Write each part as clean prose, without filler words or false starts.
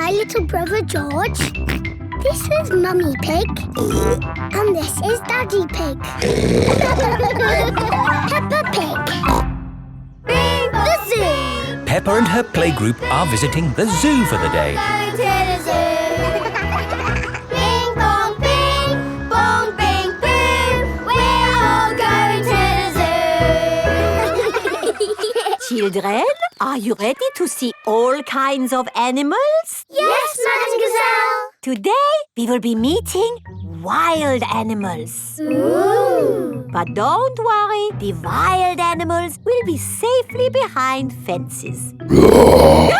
my little brother George. This is Mummy Pig. And this is Daddy Pig. Peppa Pig. The zoo. Peppa and her playgroup are visiting the zoo for the day. Going to the zoo. Bing bong bing, bong bing boom. We're all going to the zoo. Children, are you ready to see all kinds of animals? Yes, Madam Gazelle. Today, we will be meeting wild animals. Ooh. But don't worry, the wild animals will be safely behind fences. A lion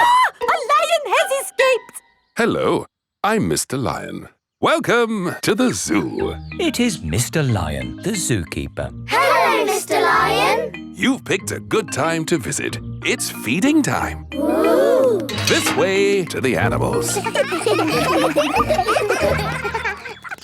has escaped! Hello, I'm Mr. Lion. Welcome to the zoo. It is Mr. Lion, the zookeeper. Hello, Mr. Lion. You've picked a good time to visit. It's feeding time. Ooh. This way to the animals.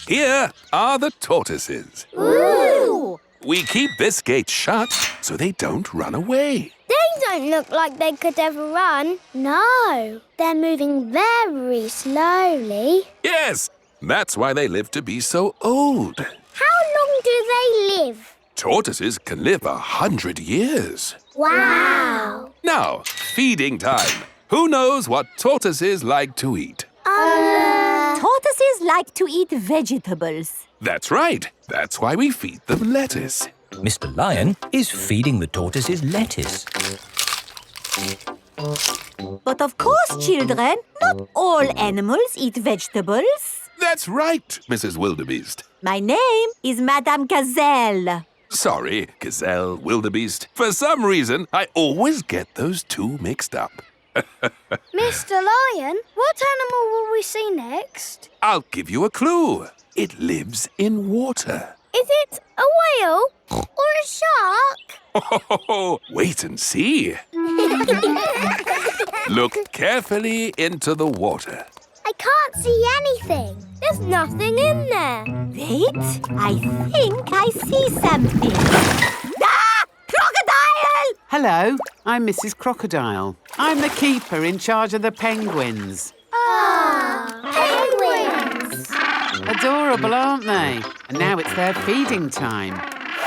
Here are the tortoises. Ooh. We keep this gate shut so they don't run away. They don't look like they could ever run. No, they're moving very slowly. Yes, that's why they live to be so old. How long do they live? Tortoises can live 100 years. Wow. Now, feeding time. Who knows what tortoises like to eat? Tortoises like to eat vegetables. That's right. That's why we feed them lettuce. Mr. Lion is feeding the tortoises lettuce. But of course, children, not all animals eat vegetables. That's right, Mrs. Wildebeest. My name is Madame Gazelle. Sorry, Gazelle, Wildebeest. For some reason, I always get those two mixed up. Mr. Lion, what animal will we see next? I'll give you a clue. It lives in water. Is it a whale or a shark? Wait and see. Look carefully into the water. I can't see anything. There's nothing in there. Wait, I think I see something. Ah! Crocodile! Hello, I'm Mrs. Crocodile. I'm the keeper in charge of the penguins. Penguins! Adorable, aren't they? And now it's their feeding time.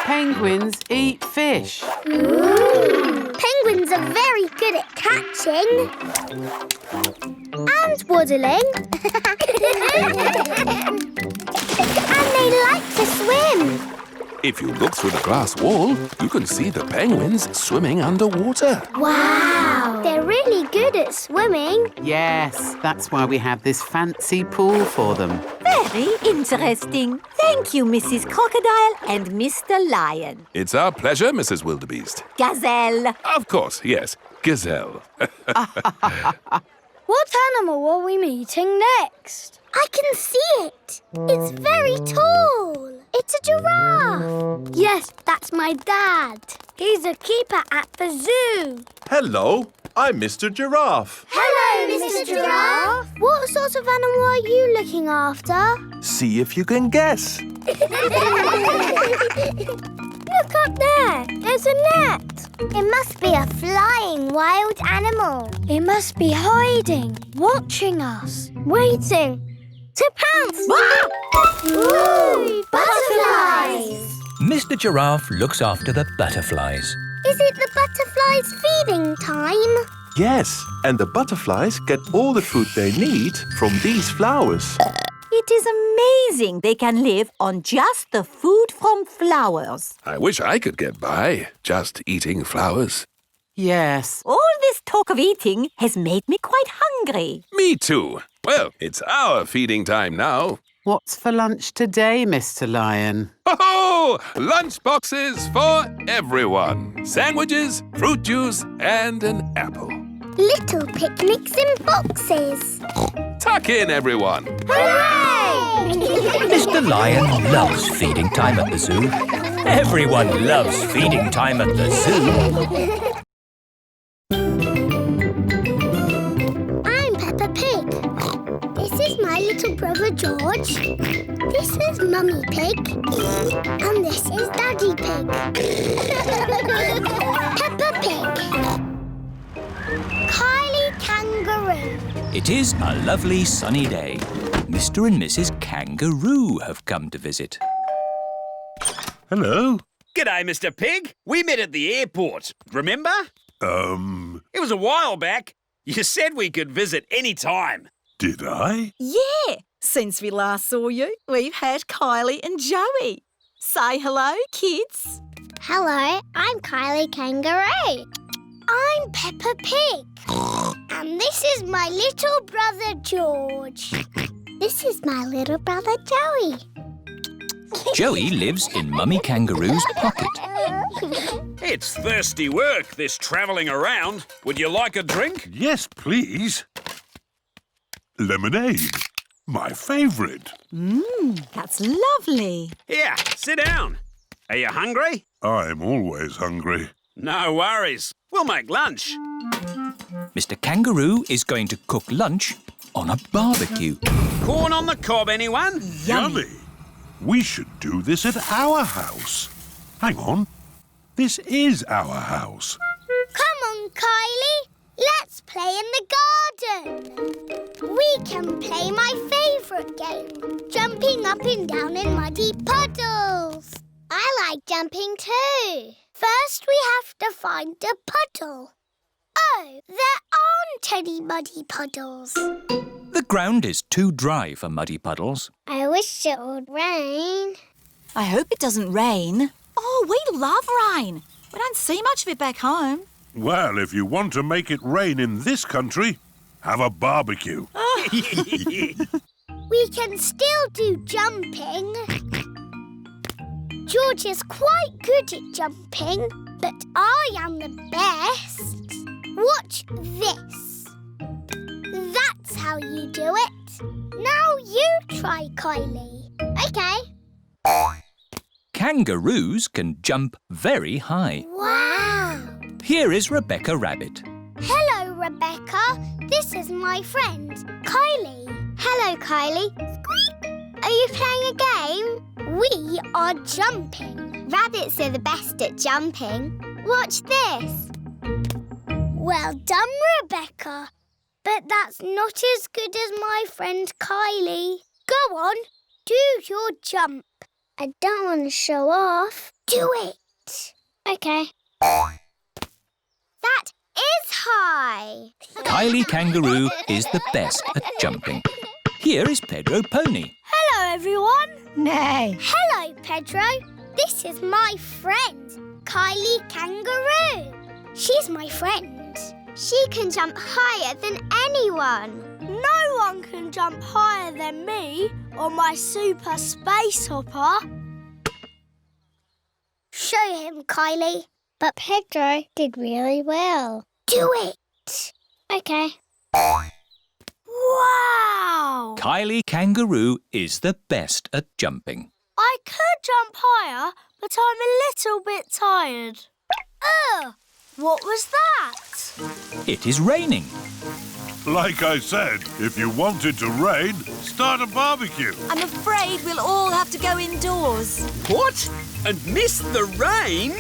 Penguins eat fish. Ooh. Penguins are very good at catching. And waddling. And they like to swim. If you look through the glass wall, you can see the penguins swimming underwater. Wow! They're really good at swimming. Yes, that's why we have this fancy pool for them. Very interesting. Thank you, Mrs. Crocodile and Mr. Lion. It's our pleasure, Mrs. Wildebeest. Gazelle. Of course, yes, Gazelle. What animal are we meeting next? I can see it. It's very tall. It's a giraffe. Yes, that's my dad. He's a keeper at the zoo. Hello, I'm Mr. Giraffe. Hello, Mr. Giraffe. What sort of animal are you looking after? See if you can guess. Look up there. There's a net. It must be a flying wild animal. It must be hiding, watching us, waiting to pounce. Ooh, butterflies. Mr. Giraffe looks after the butterflies. Is it the butterflies' feeding time? Yes, and the butterflies get all the food they need from these flowers. It is amazing they can live on just the food from flowers. I wish I could get by just eating flowers. Yes. All this talk of eating has made me quite hungry. Me too. Well, it's our feeding time now. What's for lunch today, Mr. Lion? Ho-ho! Lunch boxes for everyone. Sandwiches, fruit juice, and an apple. Little picnics in boxes. Tuck in, everyone. Hooray! Mr. Lion loves feeding time at the zoo. Everyone loves feeding time at the zoo. I'm Peppa Pig. This is my little brother George. This is Mummy Pig. And this is Daddy Pig. Peppa Pig. Kylie Kangaroo. It is a lovely sunny day. Mr. and Mrs. Kangaroo have come to visit. Hello. G'day, Mr. Pig. We met at the airport, remember? It was a while back. You said we could visit any time. Did I? Yeah, since we last saw you, we've had Kylie and Joey. Say hello, kids. Hello, I'm Kylie Kangaroo. I'm Peppa Pig. And this is my little brother George. This is my little brother Joey. Joey lives in Mummy Kangaroo's pocket. It's thirsty work, this travelling around. Would you like a drink? Yes, please. Lemonade. My favourite. That's lovely. Here, sit down. Are you hungry? I'm always hungry. No worries. We'll make lunch. Mr. Kangaroo is going to cook lunch on a barbecue. Corn on the cob, anyone? Yummy. We should do this at our house. Hang on. This is our house. Come on, Kylie. Let's play in the garden. We can play my favourite game, jumping up and down in muddy puddles. I like jumping too. First, we have to find a puddle. Oh, there aren't any muddy puddles. The ground is too dry for muddy puddles. I wish it would rain. I hope it doesn't rain. Oh, we love rain. We don't see much of it back home. Well, if you want to make it rain in this country, have a barbecue. We can still do jumping. George is quite good at jumping, but I am the best. Watch this. That's how you do it. Now you try, Kylie. OK. Kangaroos can jump very high. Wow. Here is Rebecca Rabbit. Hello, Rebecca. This is my friend, Kylie. Hello, Kylie. Squeak. Are you playing a game? We are jumping. Rabbits are the best at jumping. Watch this. Well done, Rebecca. But that's not as good as my friend Kylie. Go on, do your jump. I don't want to show off. Do it. OK. That is high. Kylie Kangaroo is the best at jumping. Here is Pedro Pony. Hello, everyone. Nay. Hello, Pedro. This is my friend, Kylie Kangaroo. She's my friend. She can jump higher than anyone. No one can jump higher than me or my super space hopper. Show him, Kylie. But Pedro did really well. Do it. OK. Wow! Kylie Kangaroo is the best at jumping. I could jump higher, but I'm a little bit tired. Ugh! What was that? It is raining. Like I said, if you want it to rain, start a barbecue. I'm afraid we'll all have to go indoors. What? And miss the rain?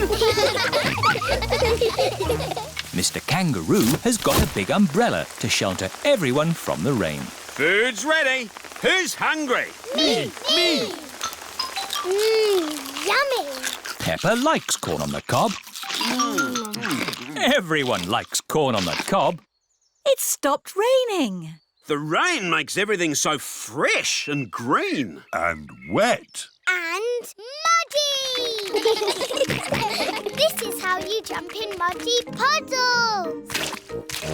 Mr. Kangaroo has got a big umbrella to shelter everyone from the rain. Food's ready. Who's hungry? Me! Yummy! Peppa likes corn on the cob. Everyone likes corn on the cob. It stopped raining. The rain makes everything so fresh and green. And wet. And muddy! This is how you jump in muddy puddles.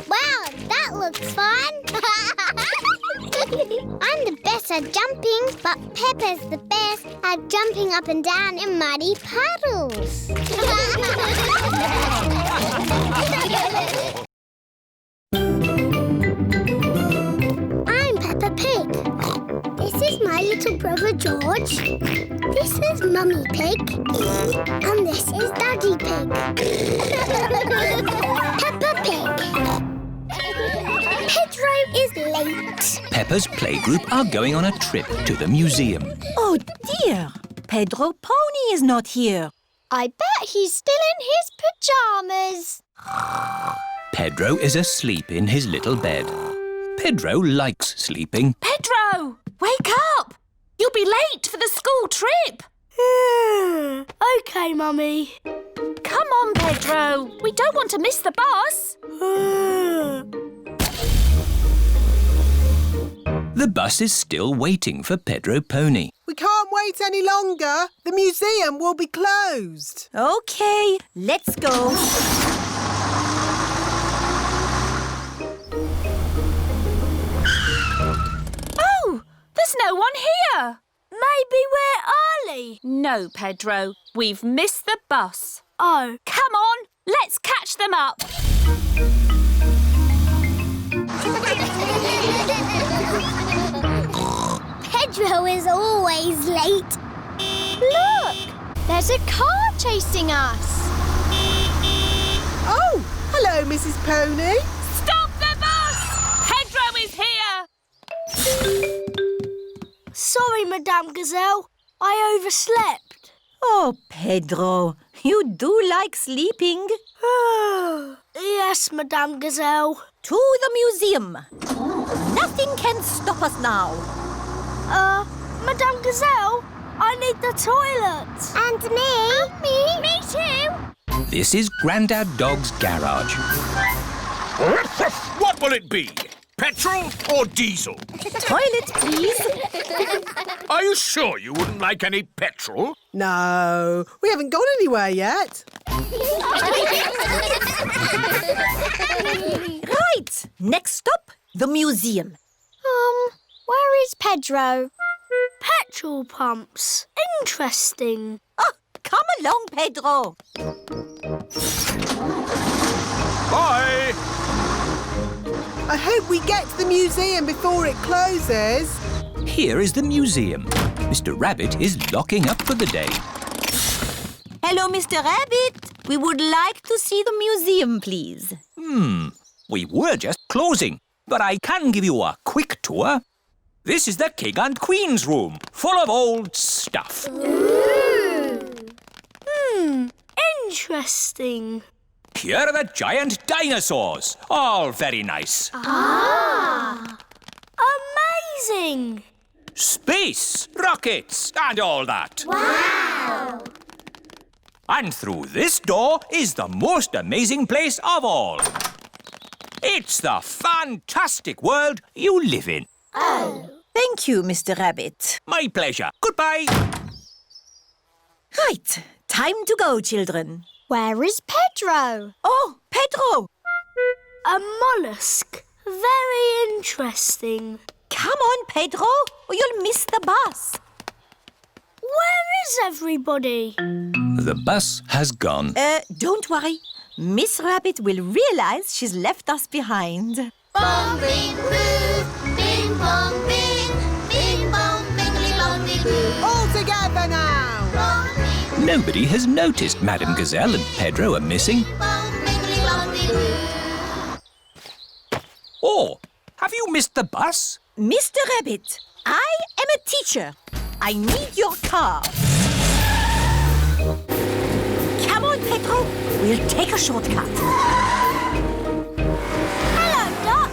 Wow, that looks fun. I'm the best at jumping, but Peppa's the best at jumping up and down in muddy puddles. I'm Peppa Pig. This is my little brother George. This is Mummy Pig. And this is Daddy Pig. Peppa Pig. Pedro is late. Peppa's playgroup are going on a trip to the museum. Oh, dear. Pedro Pony is not here. I bet he's still in his pyjamas. Pedro is asleep in his little bed. Pedro likes sleeping. Pedro, wake up! You'll be late for the school trip. OK, Mummy. Come on, Pedro. We don't want to miss the bus. The bus is still waiting for Pedro Pony. We can't wait any longer. The museum will be closed. OK, let's go. Oh, there's no one here. Maybe we're early. No, Pedro. We've missed the bus. Oh. Come on, let's catch them up. Pedro is always late. Look! There's a car chasing us. Oh, hello, Mrs. Pony. Stop the bus! Pedro is here. Sorry, Madame Gazelle. I overslept. Oh, Pedro, you do like sleeping. Yes, Madame Gazelle. To the museum. Nothing can stop us now. Madame Gazelle, I need the toilet. And me. And me. Me too. This is Grandad Dog's garage. What will it be? Petrol or diesel? Toilet, please. Are you sure you wouldn't like any petrol? No, we haven't gone anywhere yet. Right. Next stop, the museum. Where is Pedro? Petrol pumps. Interesting. Oh, come along, Pedro. Bye! I hope we get to the museum before it closes. Here is the museum. Mr. Rabbit is locking up for the day. Hello, Mr. Rabbit. We would like to see the museum, please. We were just closing, but I can give you a quick tour. This is the King and Queen's room, full of old stuff. Interesting. Here are the giant dinosaurs, all very nice. Amazing. Space, rockets, and all that. Wow. And through this door is the most amazing place of all. It's the fantastic world you live in. Oh. Thank you, Mr. Rabbit. My pleasure. Goodbye. Right. Time to go, children. Where is Pedro? Oh, Pedro! A mollusk. Very interesting. Come on, Pedro, or you'll miss the bus. Where is everybody? The bus has gone. Don't worry. Miss Rabbit will realise she's left us behind. Bong, bing, boo. Bing, bong, bing. Bing, bong, bingly, bongly, boo. All together now. Bong, bing, Nobody has noticed Madame Gazelle and Pedro are missing. bong, bingly, bongly, boo. Oh, have you missed the bus? Mr. Rabbit, I am a teacher. I need your car. Come on, Pedro. We'll take a shortcut. Hello, Dot.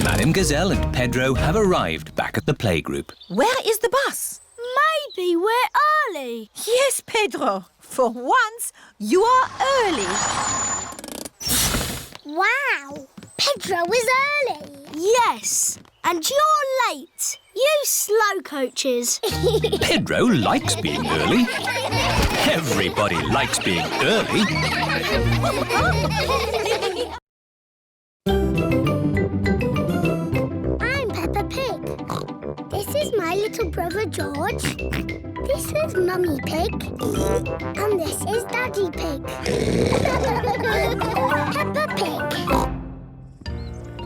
Madame Gazelle and Pedro have arrived back at the playgroup. Where is the bus? Maybe we're early. Yes, Pedro. For once, you are early. Wow. Pedro is early. Yes. And you're late. You slow coaches. Pedro likes being early. Everybody likes being early. I'm Peppa Pig. This is my little brother George. This is Mummy Pig. And this is Daddy Pig. Peppa Pig.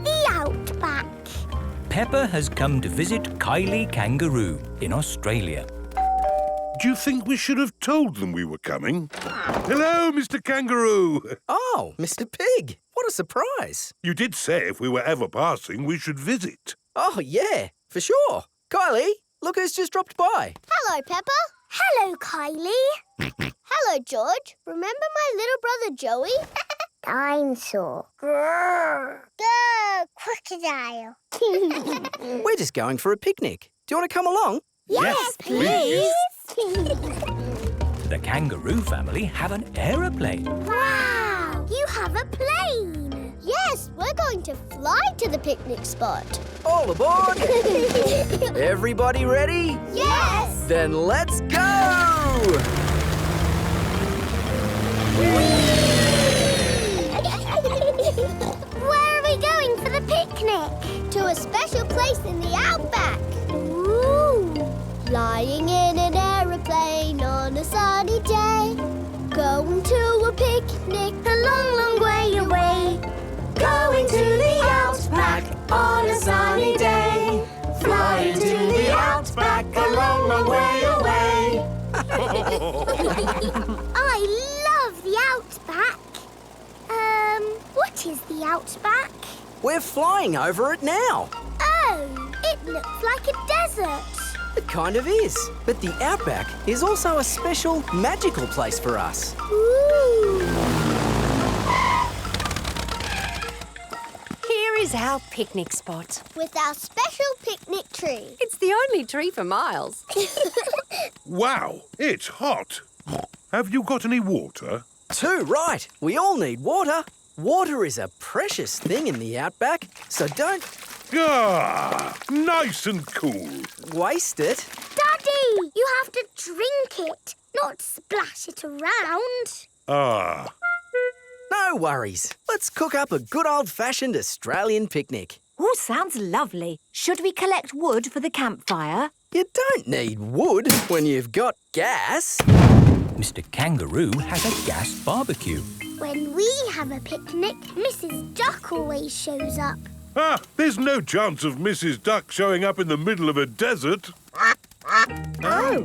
The Outback. Peppa has come to visit Kylie Kangaroo in Australia. Do you think we should have told them we were coming? Hello, Mr. Kangaroo. Oh, Mr. Pig. What a surprise. You did say if we were ever passing, we should visit. Oh, yeah, for sure. Kylie, look who's just dropped by. Hello, Peppa. Hello, Kylie. Hello, George. Remember my little brother Joey? dinosaur. Grrr. Go, crocodile. We're just going for a picnic. Do you want to come along? Yes, please. The kangaroo family have an aeroplane. Wow! You have a plane. Yes, we're going to fly to the picnic spot. All aboard! Everybody ready? Yes! Then let's go! Where are we going for the picnic? To a special place in the outback. Ooh! Flying in an aeroplane on a sunny day. Going to a picnic a long, long way away. Going to the outback on a sunny day. Flying to the outback a long, long way away. I love the outback. What is the outback? We're flying over it now. Oh, it looks like a desert. It kind of is. But the outback is also a special, magical place for us. Ooh. Here is our picnic spot. With our special picnic tree. It's the only tree for miles. Wow, it's hot. Have you got any water? Too right. We all need water. Water is a precious thing in the outback, so don't Ah, nice and cool. waste it. Daddy, you have to drink it, not splash it around. Ah, No worries. Let's cook up a good old-fashioned Australian picnic. Oh, sounds lovely. Should we collect wood for the campfire? You don't need wood when you've got gas. Mr. Kangaroo has a gas barbecue. When we have a picnic, Mrs. Duck always shows up. there's no chance of Mrs. Duck showing up in the middle of a desert. Oh.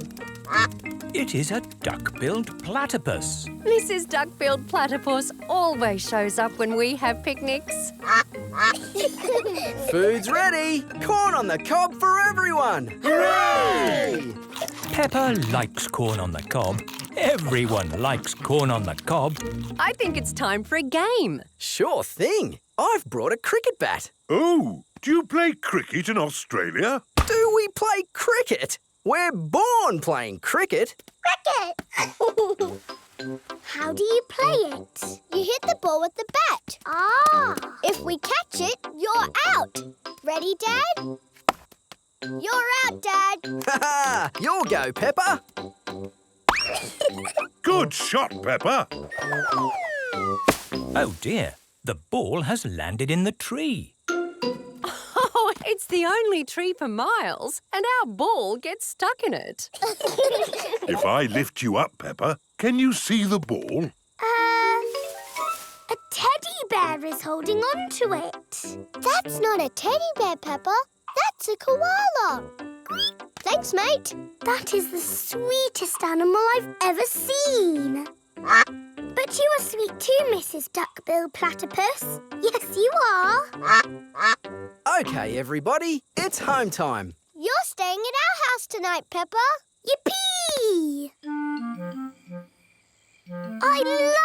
It is a duck-billed platypus. Mrs. Duck-billed Platypus always shows up when we have picnics. Food's ready. Corn on the cob for everyone. Hooray! Peppa likes corn on the cob. Everyone likes corn on the cob. I think it's time for a game. Sure thing. I've brought a cricket bat. Oh, do you play cricket in Australia? Do we play cricket? We're born playing cricket. Cricket! How do you play it? You hit the ball with the bat. Ah! If we catch it, you're out. Ready, Dad? You're out, Dad. Ha! You'll go, Peppa. Good shot, Peppa. Oh dear, the ball has landed in the tree. Oh, it's the only tree for miles, and our ball gets stuck in it. If I lift you up, Peppa, can you see the ball? A teddy bear is holding on to it. That's not a teddy bear, Peppa. That's a koala. Thanks, mate. That is the sweetest animal I've ever seen. But you are sweet too, Mrs. Duck-billed Platypus. Yes, you are. OK, everybody, it's home time. You're staying at our house tonight, Peppa. Yippee! I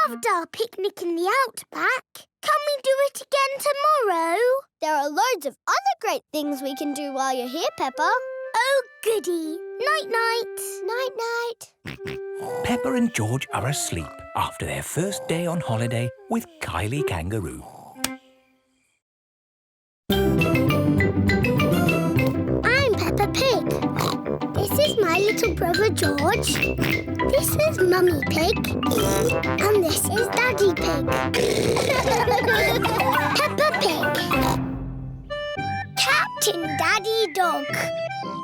loved our picnic in the outback. Can we do it again tomorrow? There are loads of other great things we can do while you're here, Peppa. Oh, goody. Night-night. Night-night. Peppa and George are asleep after their first day on holiday with Kylie Kangaroo. I'm Peppa Pig. This is my little brother George. This is Mummy Pig. And this is Daddy Pig. Peppa Pig. Captain Daddy Dog.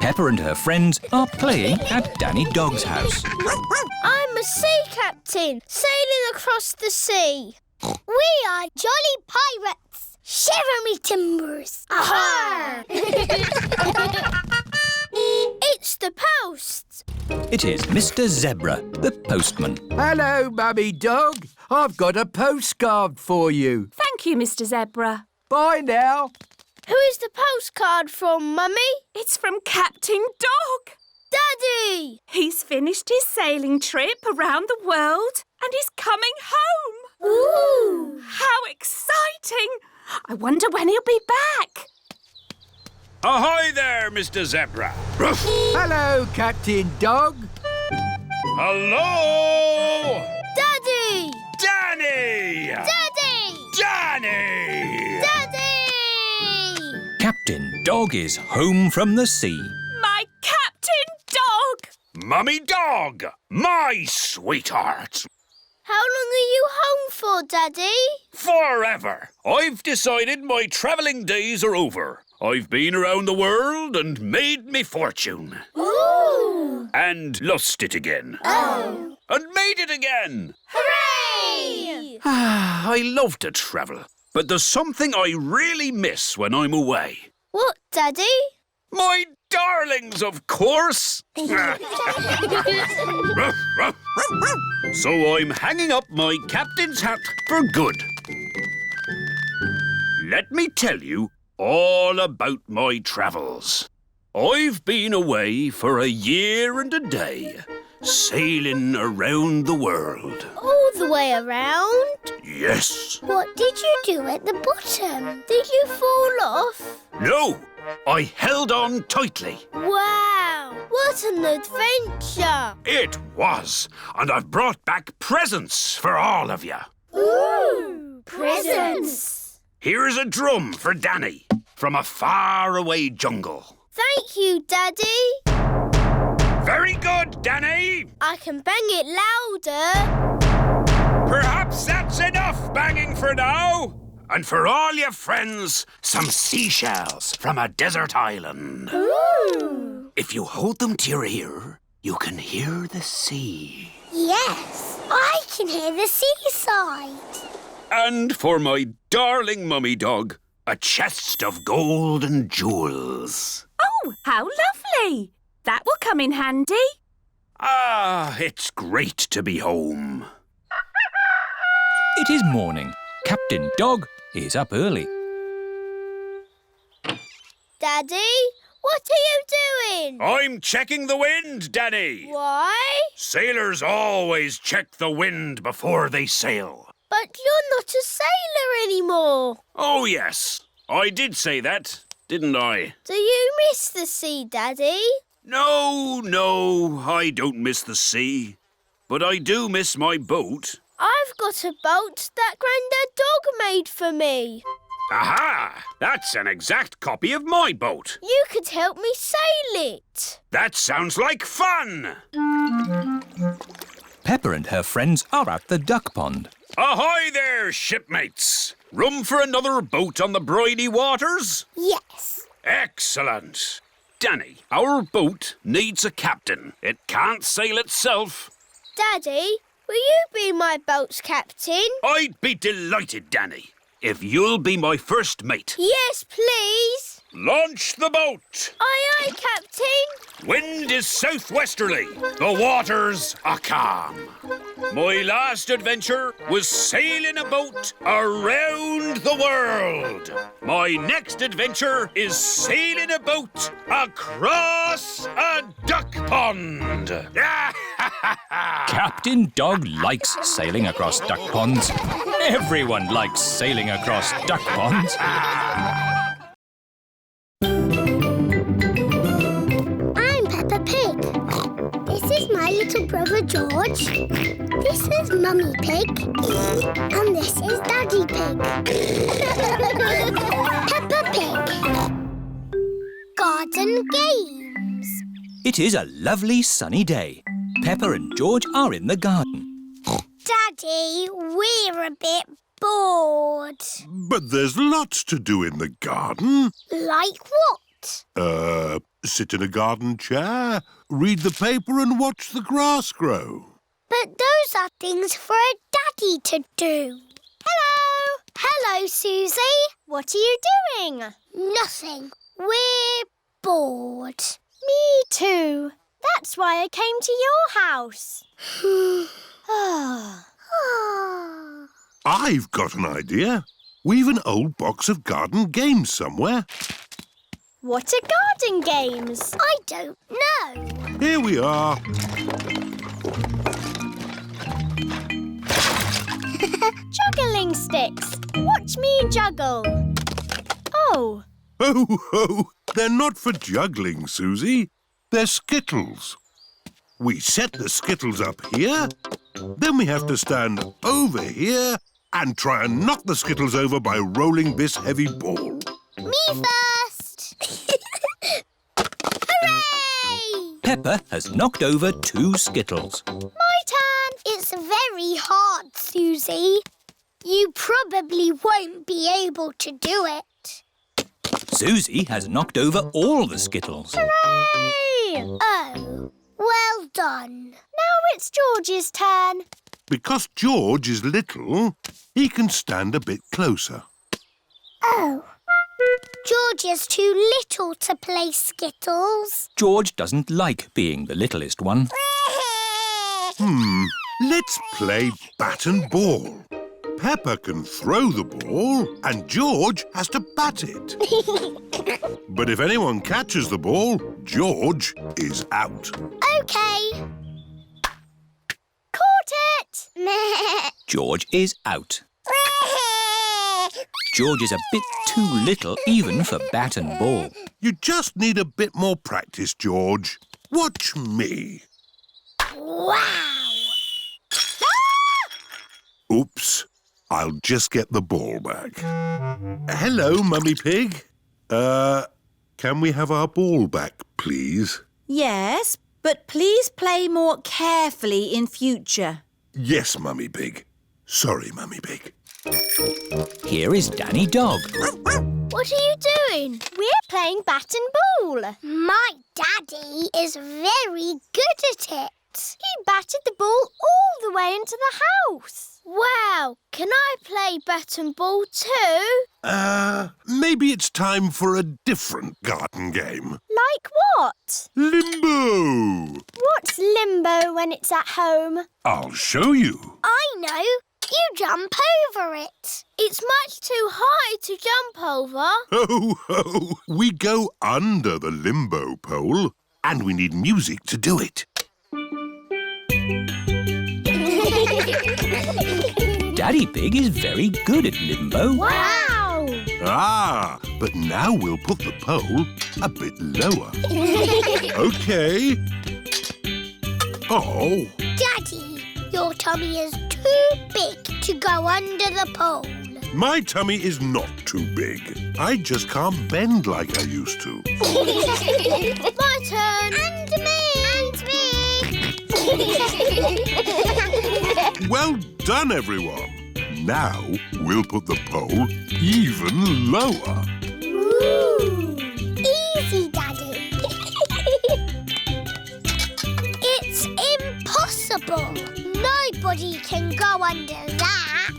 Peppa and her friends are playing at Danny Dog's house. I'm a sea captain, sailing across the sea. We are jolly pirates. Shiver me timbers. Aha! It's the post. It is Mr. Zebra, the postman. Hello, Mummy Dog. I've got a postcard for you. Thank you, Mr. Zebra. Bye now. Who is the postcard from, Mummy? It's from Captain Dog. Daddy! He's finished his sailing trip around the world and is coming home. Ooh! How I wonder when he'll be back. Ahoy there, Mr. Zebra. Hello, Captain Dog. Hello! Daddy! Danny! Daddy! Danny! Daddy! Captain Dog is home from the sea. My Captain Dog! Mummy Dog, my sweetheart. How long are you home for, Daddy? Forever. I've decided my travelling days are over. I've been around the world and made me fortune. Ooh! And lost it again. Oh! And made it again. Hooray! I love to travel, but there's something I really miss when I'm away. What, Daddy? My darlings, of course. Ruff, ruff, ruff, ruff. So I'm hanging up my captain's hat for good. Let me tell you all about my travels. I've been away for a year and a day, sailing around the world. All the way around? Yes. What did you do at the bottom? Did you fall off? No, I held on tightly. Wow! What an adventure! It was, and I've brought back presents for all of you. Ooh! Presents! Here's a drum for Danny from a faraway jungle. Thank you, Daddy. Very good, Danny. I can bang it louder. Perhaps that's enough banging for now. And for all your friends, some seashells from a desert island. Ooh! If you hold them to your ear, you can hear the sea. Yes, I can hear the seaside. And for my darling mummy dog, a chest of gold and jewels. Oh, how lovely. That will come in handy. Ah, it's great to be home. It is morning. Captain Dog is up early. Daddy, what are you doing? I'm checking the wind, Danny. Why? Sailors always check the wind before they sail. But you're not a sailor anymore. Oh, yes. I did say that, didn't I? Do you miss the sea, Daddy? No, I don't miss the sea. But I do miss my boat. I've got a boat that Grandad Dog made for me. Aha! That's an exact copy of my boat. You could help me sail it. That sounds like fun! Peppa and her friends are at the duck pond. Ahoy there, shipmates! Room for another boat on the briny waters? Yes. Excellent! Danny, our boat needs a captain. It can't sail itself. Daddy, will you be my boat's captain? I'd be delighted, Danny, if you'll be my first mate. Yes, please. Launch the boat! Aye, aye, Captain. Wind is southwesterly. The waters are calm. My last adventure was sailing a boat around the world. My next adventure is sailing a boat across a duck pond. Captain Dog likes sailing across duck ponds. Everyone likes sailing across duck ponds. I'm Peppa Pig. This is my little brother George. This is Mummy Pig. And this is Daddy Pig. Peppa Pig. Garden games. It is a lovely sunny day. Peppa and George are in the garden. Daddy, we're a bit bored. But there's lots to do in the garden. Like what? Sit in a garden chair, read the paper and watch the grass grow. But those are things for a daddy to do. Hello! Hello, Susie. What are you doing? Nothing. We're bored. Me too. That's why I came to your house. I've got an idea. We've an old box of garden games somewhere. What are garden games? I don't know. Here we are. Juggling sticks. Watch me juggle. Oh! Ho, ho! They're not for juggling, Susie. They're skittles. We set the skittles up here, then we have to stand over here and try and knock the skittles over by rolling this heavy ball. Me first! Hooray! Peppa has knocked over 2 skittles. My turn. It's very hard, Susie. You probably won't be able to do it. Susie has knocked over all the skittles. Hooray! Oh, well done. Now it's George's turn. Because George is little, he can stand a bit closer. Oh. George is too little to play skittles. George doesn't like being the littlest one. Let's play bat and ball. Peppa can throw the ball and George has to bat it. But if anyone catches the ball, George is out. OK. Caught it! George is out. George is a bit too little even for bat and ball. You just need a bit more practice, George. Watch me. Wow! Oops. I'll just get the ball back. Hello, Mummy Pig. Can we have our ball back, please? Yes, but please play more carefully in future. Yes, Mummy Pig. Sorry, Mummy Pig. Here is Danny Dog. What are you doing? We're playing bat and ball. My daddy is very good at it. He batted the ball all the way into the house. Wow, can I play bat and ball too? Maybe it's time for a different garden game. Like what? Limbo! What's limbo when it's at home? I'll show you. I know. You jump over it. It's much too high to jump over. Ho, ho! We go under the limbo pole and we need music to do it. Daddy Pig is very good at limbo. Wow! Ah, but now we'll put the pole a bit lower. OK. Oh. Daddy, your tummy is too big to go under the pole. My tummy is not too big. I just can't bend like I used to. My turn. And me. Well done, everyone. Now we'll put the pole even lower. Ooh. Easy, Daddy. It's impossible. Nobody can go under that.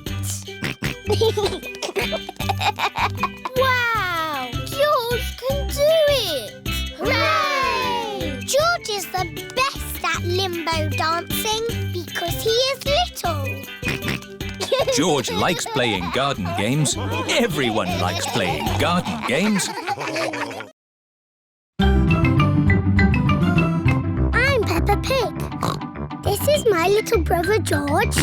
Wow! George can do it! Hooray! George is the best at limbo dancing because he is little. George likes playing garden games. Everyone likes playing garden games. I'm Peppa Pig. This is my little brother George.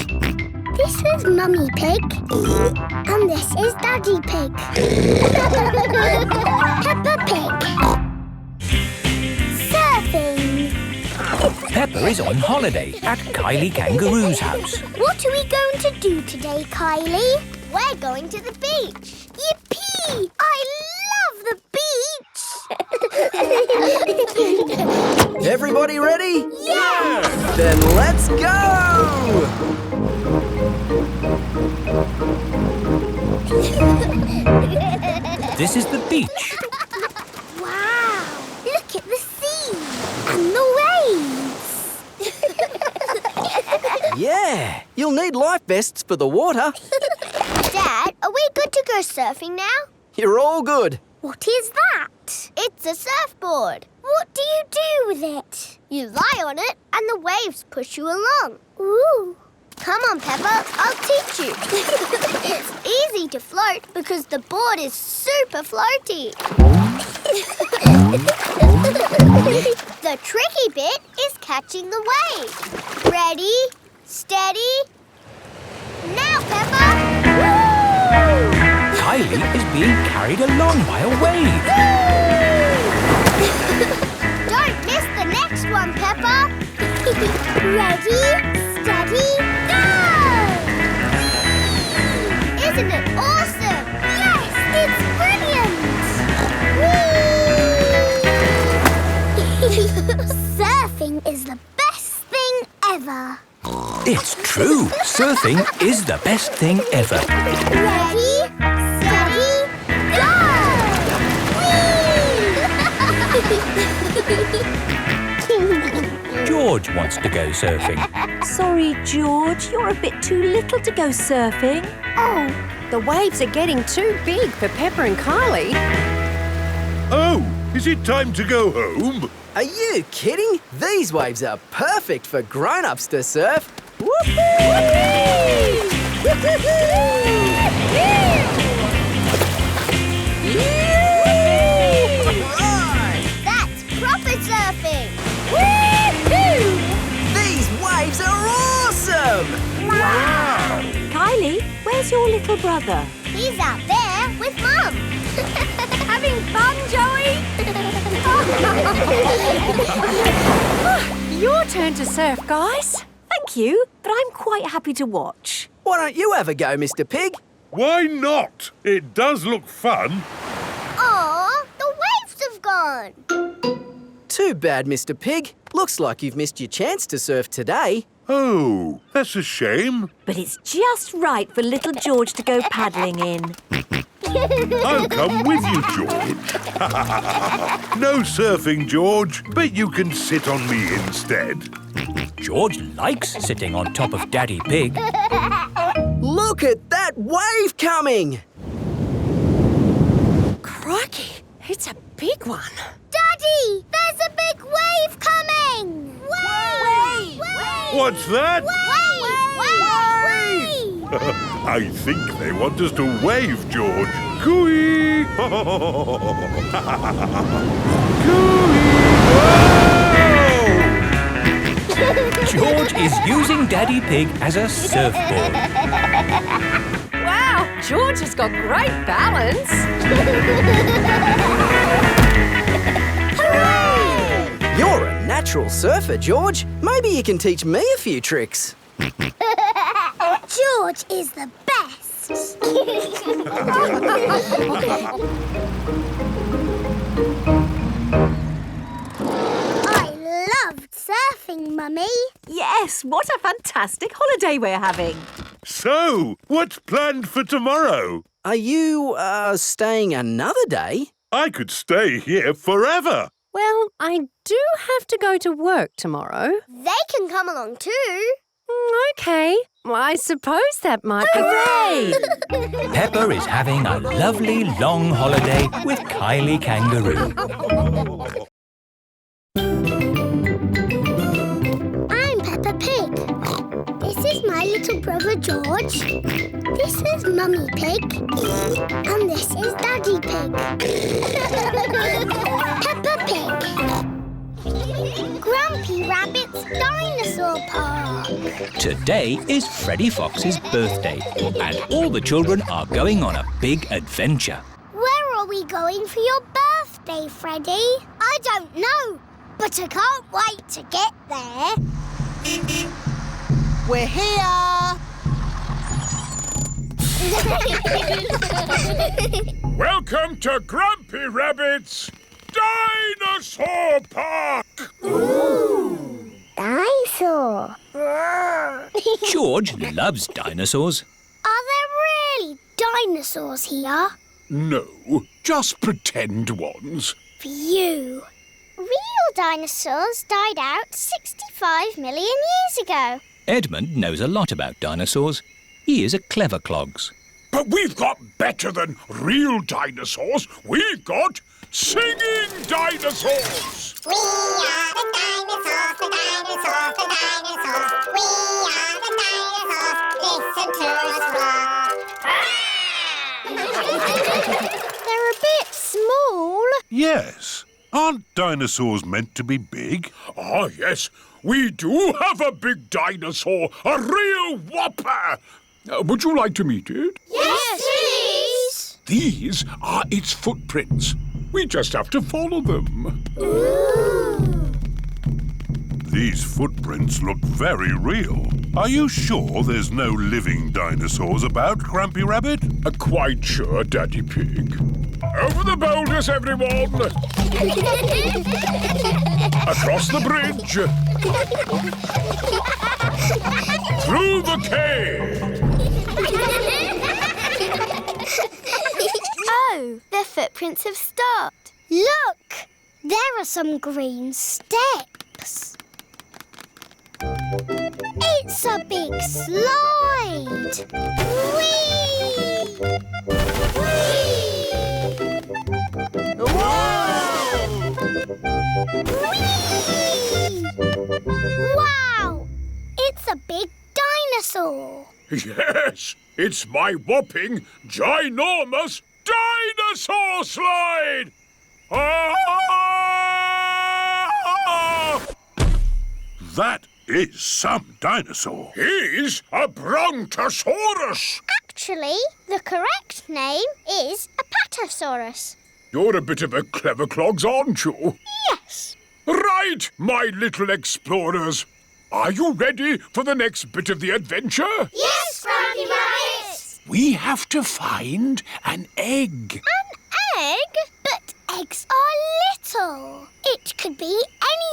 This is Mummy Pig. And this is Daddy Pig. Peppa Pig. Surfing. Peppa is on holiday at Kylie Kangaroo's house. What are we going to do today, Kylie? We're going to the beach. Yippee! I love the beach! Everybody ready? Yeah! Then let's go! This is the beach. Wow! Look at the sea and the waves. Yeah, you'll need life vests for the water. Dad, are we good to go surfing now? You're all good. What is that? It's a surfboard. What do you do with it? You lie on it and the waves push you along. Ooh. Come on, Peppa, I'll teach you. It's easy to float because the board is super floaty. The tricky bit is catching the wave. Ready, steady, now, Peppa! Woo! Kylie Kylie is being carried along by a wave. Don't miss the next one, Peppa. Ready, steady, go! Isn't it awesome? Yes, it's brilliant! Surfing is the best thing ever. It's true. Surfing is the best thing ever. Ready, steady, go! George wants to go surfing. Sorry, George, you're a bit too little to go surfing. Oh, the waves are getting too big for Peppa and Kylie. Oh, is it time to go home? Are you kidding? These waves are perfect for grown-ups to surf. That's proper surfing! These waves are awesome! Wow! Kylie, where's your little brother? He's out there with Mum. Having fun, Joey? Your turn to surf, guys. Thank you, but I'm quite happy to watch. Why don't you have a go, Mr. Pig? Why not? It does look fun. Aw, the waves have gone. Too bad, Mr. Pig. Looks like you've missed your chance to surf today. Oh, that's a shame. But it's just right for little George to go paddling in. I'll come with you, George. No surfing, George, but you can sit on me instead. George likes sitting on top of Daddy Pig. Look at that wave coming! Crikey, it's a big one. Daddy, there's a big wave coming! Wave! What's that? Wave! I think they want us to wave, George. Cooey! George is using Daddy Pig as a surfboard. Wow, George has got great balance. Hooray! You're a natural surfer, George. Maybe you can teach me a few tricks. George is the best. I loved surfing, Mummy. Yes, what a fantastic holiday we're having. So, what's planned for tomorrow? Are you, staying another day? I could stay here forever. Well, I do have to go to work tomorrow. They can come along too. OK. Well, I suppose that might be... Hooray! Peppa is having a lovely long holiday with Kylie Kangaroo. I'm Peppa Pig. This is my little brother George. This is Mummy Pig. And this is Daddy Pig. Peppa Pig. Grumpy Rabbit's Dinosaur Park. Today is Freddy Fox's birthday, and all the children are going on a big adventure. Where are we going for your birthday, Freddy? I don't know, but I can't wait to get there. We're here! Welcome to Grumpy Rabbit's Dinosaur Park! Dinosaur. George loves dinosaurs. Are there really dinosaurs here? No, just pretend ones. Phew. Real dinosaurs died out 65 million years ago. Edmund knows a lot about dinosaurs. He is a clever clogs. But we've got better than real dinosaurs. We've got singing dinosaurs. We are the dinosaurs, the dinosaurs, the dinosaurs. We are the dinosaurs. Listen to us roar. They're a bit small. Yes. Aren't dinosaurs meant to be big? Ah, yes. We do have a big dinosaur, a real whopper. Would you like to meet it? Yes, please. These are its footprints. We just have to follow them. These footprints look very real. Are you sure there's no living dinosaurs about, Grampy Rabbit? Quite sure, Daddy Pig. Over the boulders, everyone! Across the bridge! Through the cave! Oh, the footprints have stopped. Look! There are some green steps. It's a big slide! Whee! Whee! Whoa! Whee! Wow! It's a big dinosaur! Yes, it's my whopping, ginormous dinosaur slide! Ah! That is some dinosaur. He's a brontosaurus! Actually, the correct name is a patasaurus. You're a bit of a clever clogs, aren't you? Yes. Right, my little explorers. Are you ready for the next bit of the adventure? Yes, Grampy Rabbit! We have to find an egg. An egg? But eggs are little. It could be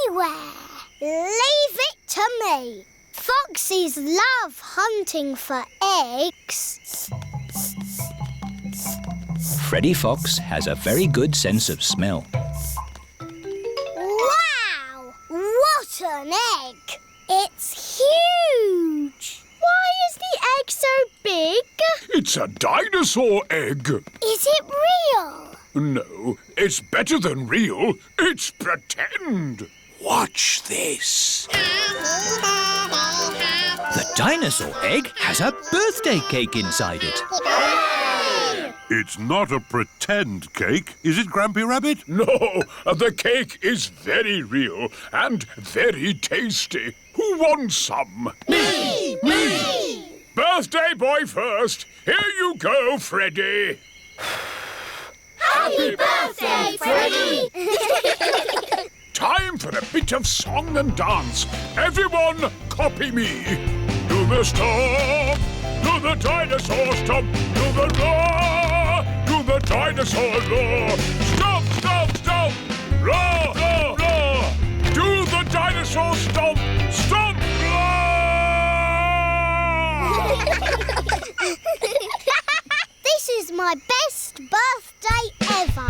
anywhere. Leave it to me. Foxes love hunting for eggs. Freddy Fox has a very good sense of smell. Wow! What an egg! It's huge! Why is the egg so big? It's a dinosaur egg. Is it real? No, it's better than real. It's pretend. Watch this. The dinosaur egg has a birthday cake inside it. It's not a pretend cake, is it, Grampy Rabbit? No, the cake is very real and very tasty. Who wants some? Me! Me! Birthday boy first. Here you go, Freddy. Happy birthday, Freddy! Time for a bit of song and dance. Everyone, copy me. Do the stomp, do the dinosaur stomp, do the roar, do the dinosaur roar. Stomp, stomp, stomp, roar, roar, roar. Do the dinosaur stomp, stomp, roar. This is my best birthday ever.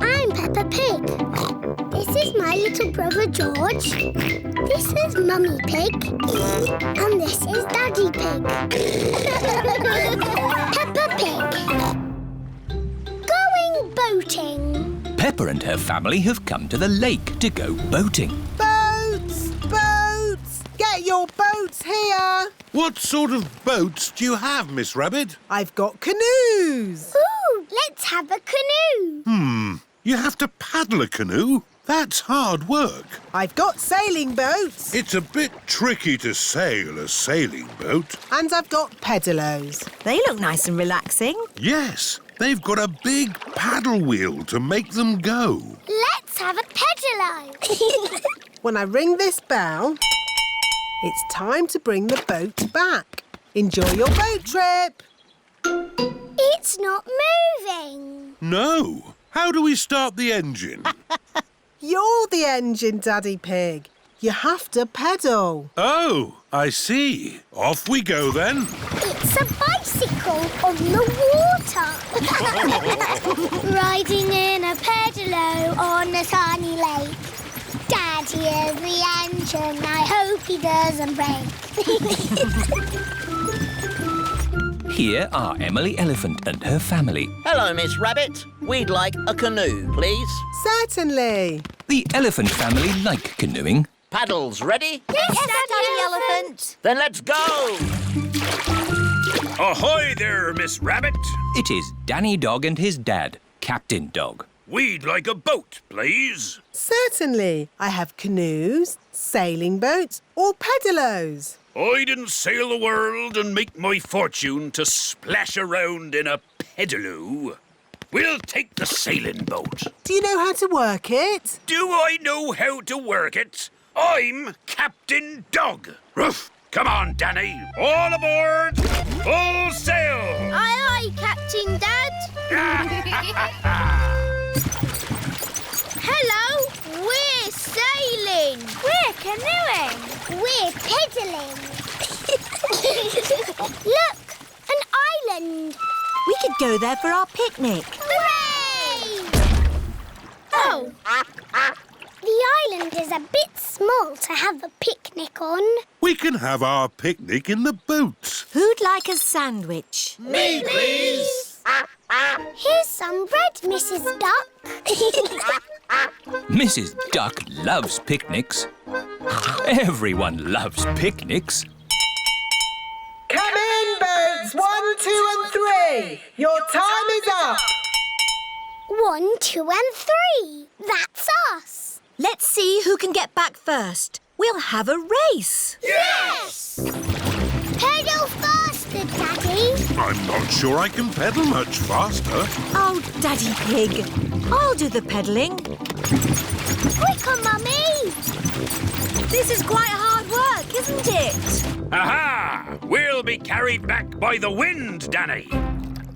I'm Peppa Pig. This is my little brother George. This is Mummy Pig. And this is Daddy Pig. Peppa Pig. Going boating. Peppa and her family have come to the lake to go boating. Boats! Boats! Get your boats here! What sort of boats do you have, Miss Rabbit? I've got canoes. Ooh, let's have a canoe. You have to paddle a canoe? That's hard work. I've got sailing boats. It's a bit tricky to sail a sailing boat. And I've got pedalos. They look nice and relaxing. Yes, they've got a big paddle wheel to make them go. Let's have a pedalo. When I ring this bell, it's time to bring the boat back. Enjoy your boat trip. It's not moving. No. How do we start the engine? You're the engine, Daddy Pig. You have to pedal. Oh, I see. Off we go then. It's a bicycle on the water. Riding in a pedalo on a sunny lake. Daddy is the engine. I hope he doesn't break. Here are Emily Elephant and her family. Hello, Miss Rabbit. We'd like a canoe, please. Certainly. The elephant family like canoeing. Paddles ready? Yes, Daddy Elephant. Then let's go! Ahoy there, Miss Rabbit. It is Danny Dog and his dad, Captain Dog. We'd like a boat, please. Certainly. I have canoes, sailing boats or pedalos. I didn't sail the world and make my fortune to splash around in a pedaloo. We'll take the sailing boat. Do you know how to work it? Do I know how to work it? I'm Captain Dog. Ruff! Come on, Danny. All aboard. Full sail. Aye, aye, Captain Dad. Hello, we're sailing. We're canoeing. We're pedaling. Look, an island. We could go there for our picnic. Hooray! Oh. The island is a bit small to have a picnic on. We can have our picnic in the boat. Who'd like a sandwich? Me, please. Here's some bread, Mrs. Duck. Mrs. Duck loves picnics. Everyone loves picnics. Come in, boats 1, 2 and 3. Your time is up. 1, 2 and 3. That's us. Let's see who can get back first. We'll have a race. Yes! Pedal faster, Daddy. I'm not sure I can pedal much faster. Oh, Daddy Pig. I'll do the pedalling. Quicker, Mummy. This is quite hard work, isn't it? Aha! We'll be carried back by the wind, Danny.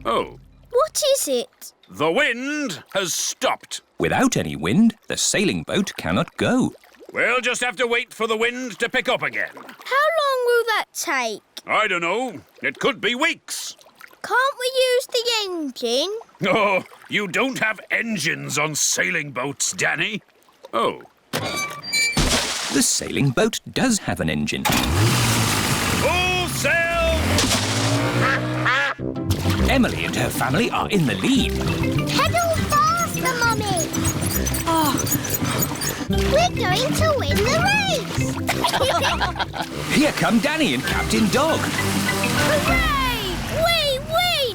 Oh, What is it? the wind has stopped. Without any wind, the sailing boat cannot go. We'll just have to wait for the wind to pick up again. How long will that take? I don't know. It could be weeks. Can't we use the engine? Oh, you don't have engines on sailing boats, Danny. Oh. The sailing boat does have an engine. Full sail! Emily and her family are in the lead. Pedal faster, Mummy. Oh, We're going to win the race. Here come Danny and Captain Dog. Hooray! We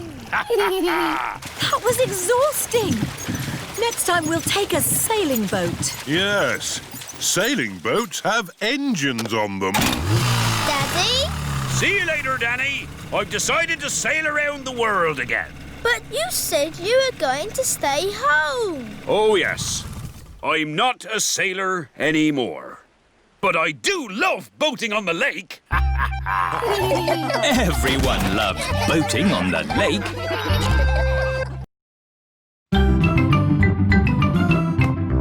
win! that was exhausting. Next time we'll take a sailing boat. Yes, sailing boats have engines on them. Daddy? See you later, Danny. I've decided to sail around the world again. But you said you were going to stay home. Oh, yes. I'm not a sailor anymore. But I do love boating on the lake. Everyone loves boating on the lake.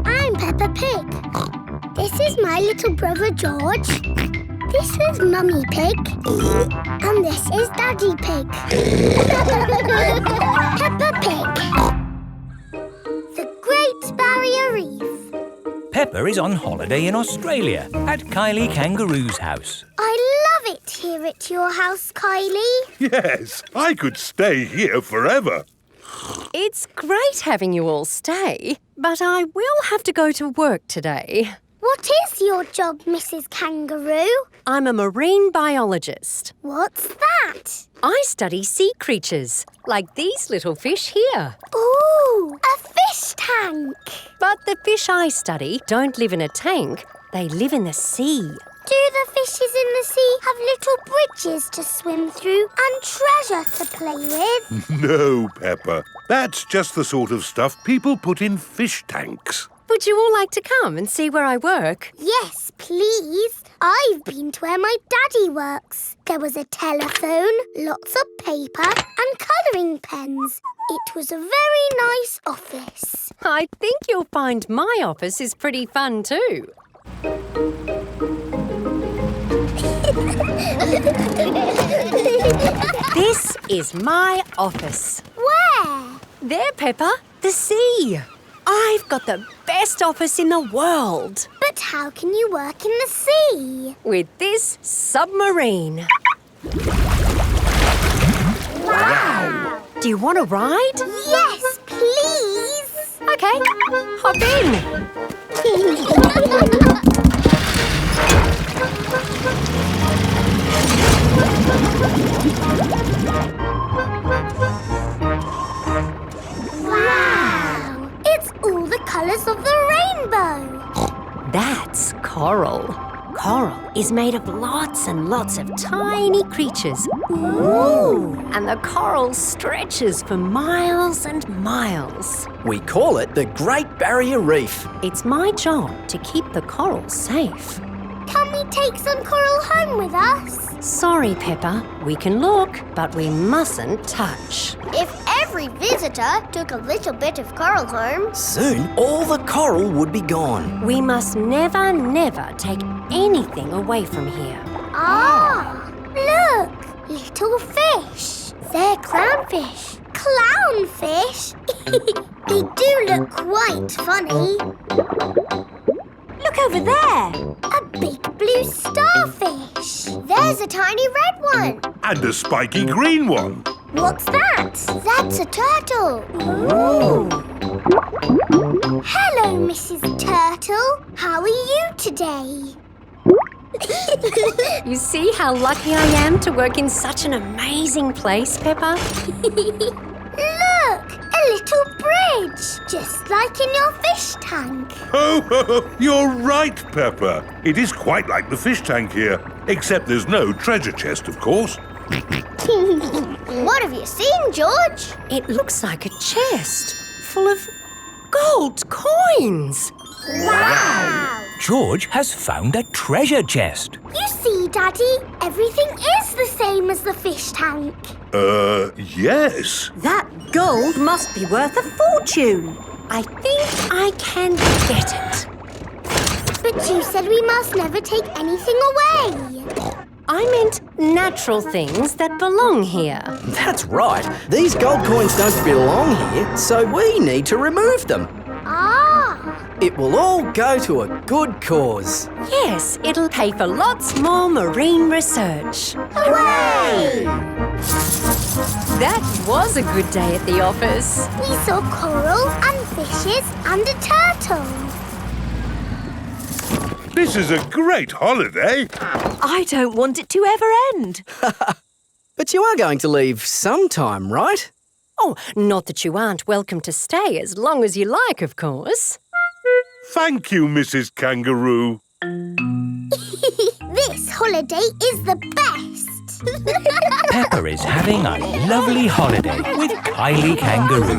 I'm Peppa Pig. This is my little brother George. This is Mummy Pig. And this is Daddy Pig. Peppa Pig. The Great Barrier Reef. Peppa is on holiday in Australia at Kylie Kangaroo's house. I love it here at your house, Kylie. Yes, I could stay here forever. It's great having you all stay, but I will have to go to work today. What is your job, Mrs. Kangaroo? I'm a marine biologist. What's that? I study sea creatures, like these little fish here. Ooh, a fish tank. But the fish I study don't live in a tank, they live in the sea. Do the fishes in the sea have little bridges to swim through and treasure to play with? No, Peppa. That's just the sort of stuff people put in fish tanks. Would you all like to come and see where I work? Yes, please. I've been to where my daddy works. There was a telephone, lots of paper and colouring pens. It was a very nice office. I think you'll find my office is pretty fun too. This is my office. Where? There, Peppa, the sea. I've got the best office in the world. But how can you work in the sea? With this submarine. Wow! Do you want to ride? Yes, please. Okay, hop in. Wow! It's all the colours of the rainbow. coral. Coral is made of lots and lots of tiny creatures. Ooh! And the coral stretches for miles and miles. We call it the Great Barrier Reef. It's my job to keep the coral safe. Can we take some coral home with us? Sorry, Peppa. We can look, but we mustn't touch. If every visitor took a little bit of coral home, Soon, all the coral would be gone. We must never, never take anything away from here. Ah, look, little fish. They're clownfish. Clownfish? They do look quite funny. Look over there. A big blue starfish. There's a tiny red one. And a spiky green one. What's that? That's a turtle. Ooh. Hello, Mrs. Turtle. How are you today? You see how lucky I am to work in such an amazing place, Peppa? Look, a little bridge, just like in your fish tank. Oh, you're right, Peppa. It is quite like the fish tank here, except there's no treasure chest, of course. What have you seen, George? It looks like a chest full of gold coins. Wow! George has found a treasure chest. You see, Daddy, everything is the same as the fish tank. Yes. That gold must be worth a fortune. I think I can get it. But you said we must never take anything away. I meant natural things that belong here. That's right. These gold coins don't belong here, so we need to remove them. Ah! It will all go to a good cause. Yes, it'll pay for lots more marine research. Hooray! That was a good day at the office. We saw coral and fishes and a turtle. This is a great holiday. I don't want it to ever end. But you are going to leave sometime, right? Oh, not that you aren't welcome to stay as long as you like, of course. Thank you, Mrs. Kangaroo. This holiday is the best. Peppa is having a lovely holiday with Kylie Kangaroo.